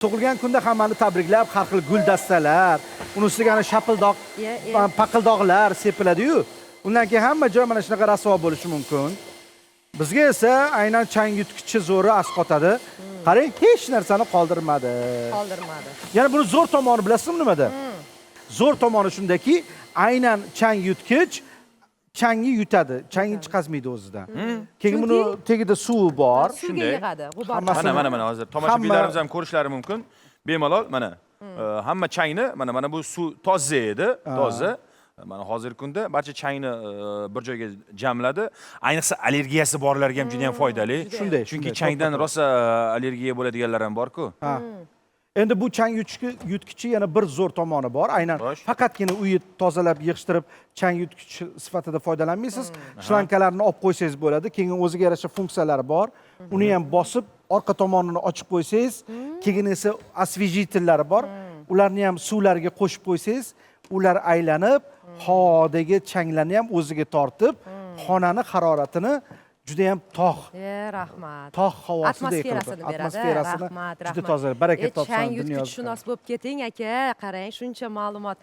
Tug'ilgan kunda hammani tabriklab, har xil guldastalar, uni ustiga ana shapildoq, paqildoqlar sepiladi-yu. Undan keyin hamma joy mana shunaqa rasvo bo'lishi mumkin. Bizga esa aynan chang yutgichi zo'ri asqotadi. Qarang, hech narsani qoldirmadi. Yana buni zo'r tomoni bilasizmi nimada? Zo'r tomoni shundaki, aynan chang yutgich changni yutadi, changni chiqazmaydi o'zidan. Keyin buni tagida suvi bor. Suvga yig'adi, g'ubor. Mana hozir tomoshabinlarimiz ham ko'rishlari mumkin. Bemalol mana hamma changni mana bu suv toza edi, toza. Mana hozirgi kunda barcha changni bir joyga jamladi. Ayniqsa allergiyasi borlarga ham juda ham foydali. Shunday. Chunki changdan rosa allergiya bo'ladiganlar ham bor-ku. Endi bu chang yutgichi yana bir zo'r tomoni bor. Aynan faqatgina uyni tozalab, yig'ishtirib chang yutgichi sifatida foydalanmaysiz. Shlankalarni olib qo'ysangiz bo'ladi. Keyin o'ziga yarasha funksiyalari bor. Uni ham bosib, orqa tomonini ochib qo'ysangiz, keyin esa osvejitellari bor. Ularni ham suvlarga qo'shib qo'ysangiz, ular aylanib, havodagi changlarni ham o'ziga tortib, xonani haroratini juda ham tog'. Rahmat. Tog' havosidek atmosferasini beradi. Atmosferasini juda toza, baraka topsin Chang dunyoda. yutgichshunos bo'lib keting aka. Qarang, shuncha ma'lumot